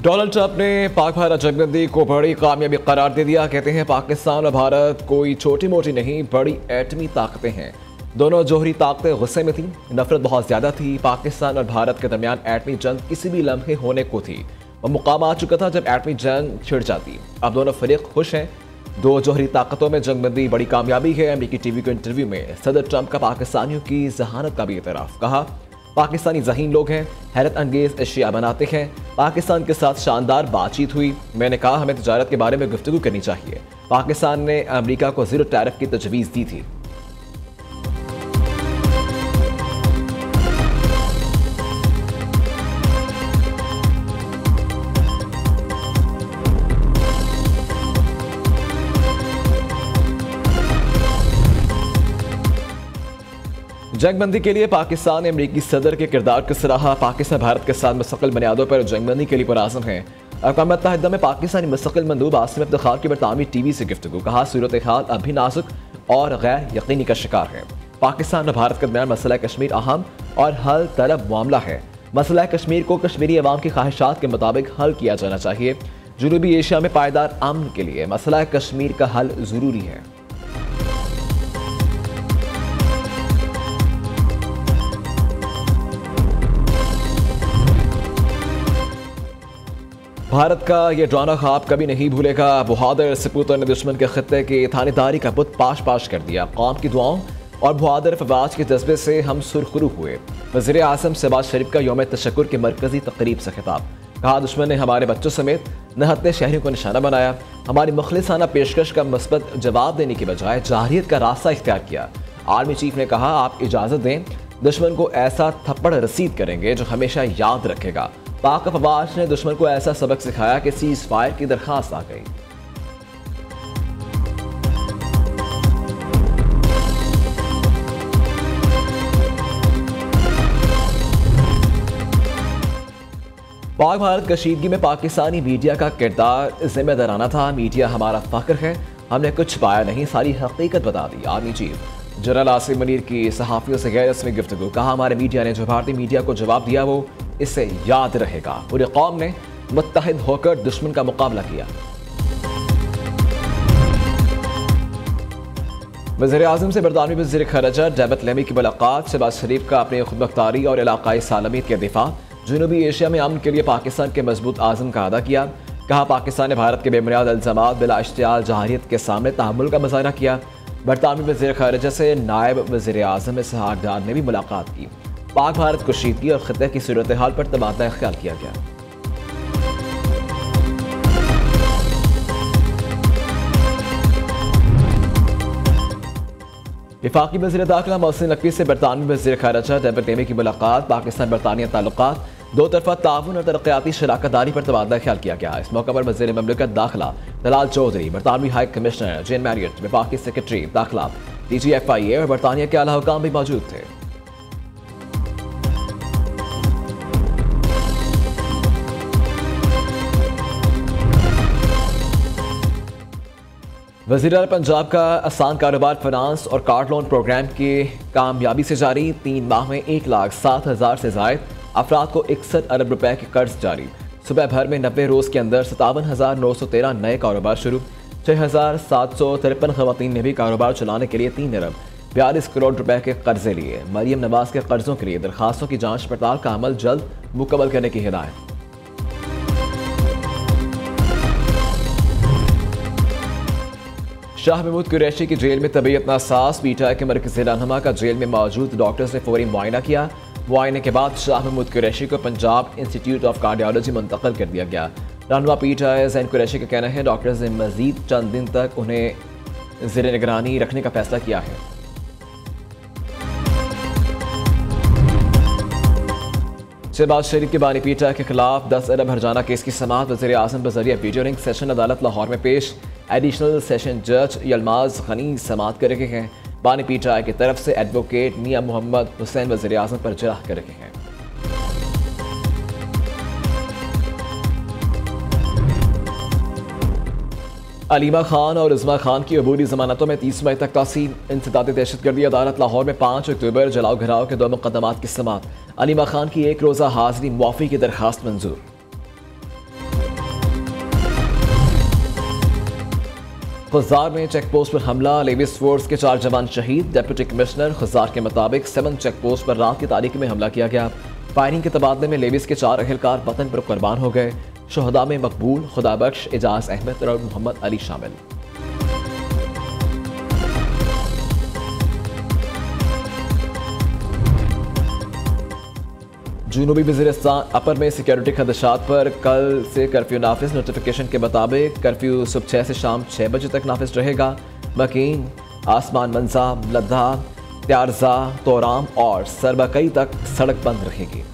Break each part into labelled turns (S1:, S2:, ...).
S1: Donald Trump ने पाक भारत जंगबंदी को बड़ी कामयाबी करार दे दिया। कहते हैं पाकिस्तान और भारत कोई छोटी मोटी नहीं, बड़ी एटमी ताकतें हैं। दोनों जोहरी ताकतें गुस्से में थीं, नफरत बहुत ज्यादा थी। पाकिस्तान और भारत के दरमियान एटमी जंग किसी भी लम्हे होने को थी। वह मुकाम आ चुका था जब एटमी जंग छिड़ जाती। अब दोनों फरीक खुश हैं। दो जोहरी ताकतों में जंगबंदी बड़ी कामयाबी है। अमेरिकी टीवी को इंटरव्यू में सदर ट्रंप का पाकिस्तानियों की जहानत का भी एतराफ। कहा, पाकिस्तानी ज़हीन लोग हैं, हैरत अंगेज अशिया बनाते हैं। पाकिस्तान के साथ शानदार बातचीत हुई। मैंने कहा हमें तजारत के बारे में गुफ्तगू करनी चाहिए। पाकिस्तान ने अमेरिका को ज़ीरो टैरिफ की तजवीज़ दी थी। जंगबंदी के लिए पाकिस्तान ने अमेरिकी सदर के किरदार को सराहा। पाकिस्तान भारत के साथ मुस्तकिल बुनियादों पर जंगबंदी के लिए पुरआज़म है। अक़वाम मुत्तहिदा में पाकिस्तानी मुस्तकिल मंदूब आसिम इफ्तिखार की बरतानवी टीवी से गुफ्तगू। कहा, सूरत हाल अब भी नाजुक और गैर यकीनी का शिकार है। पाकिस्तान और भारत के दरमियान मसला कश्मीर अहम और हल तलब मामला है। मसला कश्मीर को कश्मीरी अवाम की ख्वाहिशात के मुताबिक हल किया जाना चाहिए। जनूबी एशिया में पायदार अमन के लिए मसला कश्मीर का हल ज़रूरी है। भारत का यह डरावना ख्वाब कभी नहीं भूलेगा। बहादुर सपूतों ने दुश्मन के खत्ते की थानेदारी का बुत पाश पाश कर दिया। कौम की दुआओं और बहादुर फवाज के जज्बे से हम सुरखरू हुए। वज़ीर आज़म शहबाज शरीफ का यौम तशक्कुर की मरकजी तकरीब से खिताब। कहा, दुश्मन ने हमारे बच्चों समेत निहत्ते शहरियों को निशाना बनाया। हमारी मुखलिसाना पेशकश का मुस्बत जवाब देने की बजाय जाहिरियत का रास्ता इख्तियार किया। आर्मी चीफ ने कहा, आप इजाज़त दें, दुश्मन को ऐसा थप्पड़ रसीद करेंगे जो हमेशा याद रखेगा। पाक फवाज ने दुश्मन को ऐसा सबक सिखाया कि सीज फायर की दरखास्त आ गई। पाक भारत कशीदगी में पाकिस्तानी मीडिया का किरदार जिम्मेदाराना था। मीडिया हमारा फख्र है, हमने कुछ पाया नहीं, सारी हकीकत बता दी। Army chief general Asim Munir की सहाफ़ियों से गैर रस्मी गुफ्तगू। कहा, हमारे मीडिया ने जो भारतीय मीडिया को जवाब दिया वो इससे याद रहेगा। पूरी कौम ने मुत्तहिद होकर दुश्मन का मुकाबला किया। वज़ीर आज़म से बरतानवी वज़ीर ख़ारिजा डेविड लेमी की मुलाकात। शहबाज शरीफ का अपनी खुदमुख्तारी और इलाक़ाई सालमियत के दिफा। जनूबी एशिया में अमन के लिए पाकिस्तान के मजबूत आज़म का अदा किया। कहा, पाकिस्तान ने भारत के बेबुनियाद इल्ज़ामात बिला इश्तियाल जाहिरियत के सामने तहम्मुल का मुज़ाहरा किया। बरतानवी वज़ीर ख़ारिजा से नायब वज़ीर आज़म इसहाक़ डार ने भी मुलाकात की। पाक भारत कशीदगी और खित्ते की सूरत हाल पर तबादला ख्याल किया गया। वफाकी वज़ीर दाखिला मोहसिन नकवी से बरतानवी वज़ीर ख़ारिजा डेविड लेमी की मुलाकात। पाकिस्तान बरतानिया ताल्लुकात, दो तरफा ताउन और तरक्याती शराकत दारी पर तबादला ख्याल किया गया। इस मौके पर वज़ीर ममलिकत दाखिला दलाल चौधरी, बरतानवी हाई कमिश्नर जेन मैरियट, वफाकी सेक्रेटरी दाखिला DGFIA और बरतानिया के आला हुकाम भी मौजूद थे। वज़ीर आला पंजाब का आसान कारोबार फाइनेंस और कार्ड लोन प्रोग्राम की कामयाबी से जारी। 3 माह में 1,07,000 से ज़ायद अफराद को 61 अरब रुपए के कर्ज जारी। सुबह भर में 90 रोज़ के अंदर 57,913 नए कारोबार शुरू। 6,753 खवातीन ने भी कारोबार चलाने के लिए 3 अरब 42 करोड़ रुपए के कर्जे लिए। मरियम नवाज के कर्जों के लिए दरखास्तों की जाँच पड़ताल का अमल जल्द मुकम्मल करने की हिदायत। शाह महमूद कुरैशी की जेल में तबीयत नासाज। पीटीआई के मरकज़ी रहनुमा का जेल में मौजूद डॉक्टर्स ने फौरी मुआयना किया। मुआयने के बाद शाह महमूद कुरैशी को पंजाब इंस्टीट्यूट ऑफ कार्डियोलॉजी मुंतकिल कर दिया गया। रहनुमा पीटीआई ज़ैन कुरैशी का कहना है डॉक्टर्स ने मजीद चंद दिन तक उन्हें ज़ेर निगरानी रखने का फैसला किया है। शहबाज शरीफ की बानी पीटीआई के खिलाफ 10 अरब हर्जाना केस की समाअत वज़ीर आज़म बज़रिया वीडियो लिंक सेशन अदालत लाहौर में पेश। एडिशनल सेशन जज यलमाज खनी समाअत कर रहे हैं। बानी पीटीआई की तरफ से एडवोकेट मियां मोहम्मद हुसैन वज़ीर आज़म पर जराह कर रहे हैं। अलीमा खान और इज़मा खान की अबूरी जमानतों में 30 मई तक तासील। इंसदाद दहशतगर्दी अदालत लाहौर में 5 अक्टूबर जलाओ घराव के 2 मुकदमात की समाअत। अलीमा खान की 1 रोज़ा हाज़िरी मुआफ़ी की दरखास्त मंजूर। खुजार में चेक पोस्ट पर हमला, लेविस फोर्स के 4 जवान शहीद। डिप्टी कमिश्नर खुजार के मुताबिक 7 चेक पोस्ट पर रात की तारीख में हमला किया गया। फायरिंग के तबादले में लेविस के 4 अहलकार वतन पर कुर्बान हो गए। शहदा में मकबूल, खुदाबख्श, एजाज अहमद और मोहम्मद अली शामिल। जनूबी वज़ीरिस्तान अपर में सिक्योरिटी खदशात पर कल से कर्फ्यू नाफिज। नोटिफिकेशन के मुताबिक कर्फ्यू सुबह 6 से शाम 6 बजे तक नाफिज रहेगा। मकीन, आसमान मंजा, लद्दा, त्यारजा, तोराम और सरबकई तक सड़क बंद रहेगी।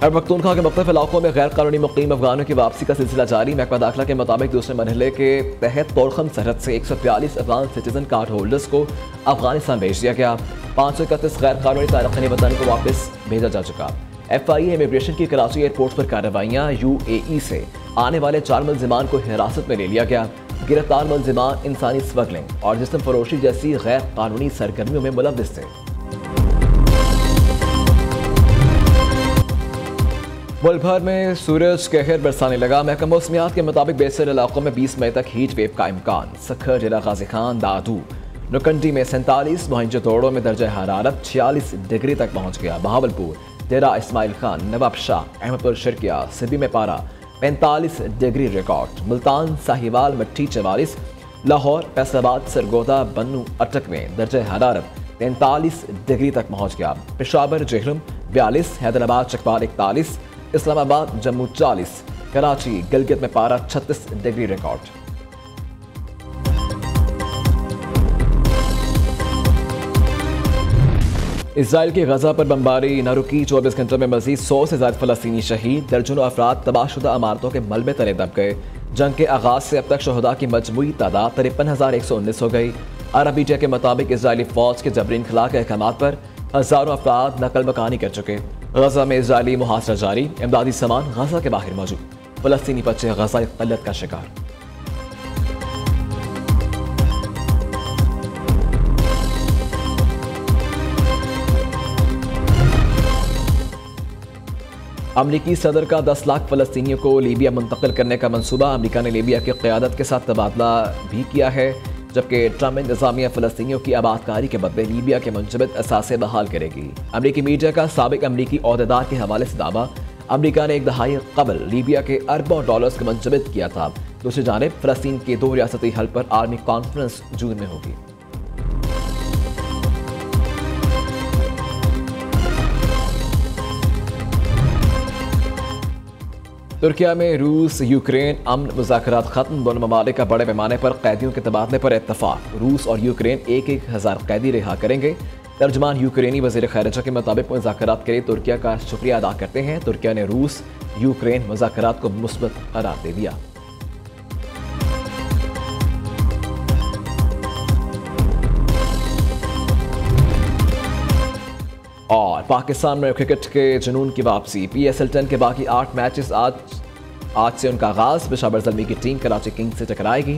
S1: खैबर पख्तूनख्वा के मुख्तलिफ इलाकों में गैर कानूनी मुकीम अफगानों की वापसी का सिलसिला जारी। महकमा दाखिला के मुताबिक दूसरे मरहले के तहत तोड़खम सरहद से 142 अफगान सिटीजन कार्ड होल्डर्स को अफगानिस्तान भेज दिया गया। 531 गैर कानूनी तारखानी वतन को वापस भेजा जा चुका। FIA इमिग्रेशन की कराची एयरपोर्ट पर कार्रवाइयाँ। UAE से आने वाले 4 मुलजिमान को हिरासत में ले लिया गया। गिरफ्तार मुलजिमान इंसानी स्मगलिंग और जिस्म फरोशी जैसी गैर कानूनी सरगर्मियों में मुलव्विस थे। मुल्क भर में सूरज कहर बरसाने लगा। महकमा मौसमियात के मुताबिक बेशतर इलाकों में 20 मई तक हीट वेव का इम्कान। सखर, जिला गाजी खान, दादू, नुकंडी में 47, मोहनजोदड़ो में दर्जा हरारत 46 डिग्री तक पहुंच गया। बहावलपुर, डेरा इस्माइल खान, नवाब शाह, अहमदपुर, शिरकिया, सिद्दी में पारा 45 डिग्री रिकॉर्ड। मुल्तान, साहिवाल, मट्ठी 44, लाहौर, फैसलाबाद, सरगोदा, बन्नू, अटक में दर्जा हरारत 43 डिग्री तक पहुंच गया। पेशावर, जेहलम 42, हैदराबाद, चकवाल 41, इस्लामाबाद, जम्मू 40, कराची, गिलगित में पारा 36 डिग्री रिकॉर्ड। इजराइल की गजा पर बमबारी न रुकी। 24 घंटों में मजीद 100 से ज्यादा फलस्तीनी शहीद। दर्जनों अफराद तबाहशुदा इमारतों के मलबे तले दब गए। जंग के आगाज से अब तक शहदा की मजमूई तादाद 53,119 हो गई। अरब मीडिया के मुताबिक इजरायली फौज के जबरीन खिला के अहकामात पर हजारों अफराद नकल मकानी कर चुके। गजा में इजरायली मुहासरा जारी। इमदादी सामान गजा के बाहर मौजूद। फलस्तीनी बच्चे गजा क़ल्लत का शिकार। अमरीकी सदर का 10 लाख फलस्तीनियों को लीबिया मुंतकिल करने का मंसूबा। अमरीका ने लीबिया की क़यादत के साथ तबादला भी किया है, जबकि ट्रम्प इंतजामिया फलस्तीनियों की आबादकारी के बदले लीबिया के मुंजमद असासे बहाल करेगी। अमरीकी मीडिया का साबिक अमरीकी ओहदेदार के हवाले से दावा, अमरीका ने 1 दहाई कबल लीबिया के अरबों डॉलर्स को मुंजमद किया था। दूसरी जानिब फलस्तीन के 2 रियासती हल पर आर्मी कॉन्फ्रेंस जून में होगी। तुर्किया में रूस यूक्रेन अमन मुज़ाकरात खत्म। दोनों ममालिक का बड़े पैमाने पर कैदियों के तबादले पर इत्तफाक। रूस और यूक्रेन 1,000 कैदी रिहा करेंगे। तर्जमान यूक्रेनी वज़ीर ख़ारिजा के मुताबिक मुज़ाकरात के लिए तुर्किया का शुक्रिया अदा करते हैं। तुर्किया ने रूस यूक्रेन मुज़ाकरात को मुस्बत करार दे दिया। और पाकिस्तान में क्रिकेट के जुनून की वापसी। PSL 10 के बाकी 8 मैचेस आज से उनका आगाज। पेशावर ज़ल्मी की टीम कराची किंग्स से टकराएगी।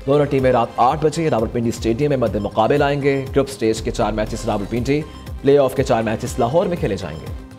S1: दोनों टीमें रात 8 बजे रावलपिंडी स्टेडियम में मद्दे मुकाबले आएंगे। ग्रुप स्टेज के 4 मैचेस रावलपिंडी, प्ले ऑफ के 4 मैचेस लाहौर में खेले जाएंगे।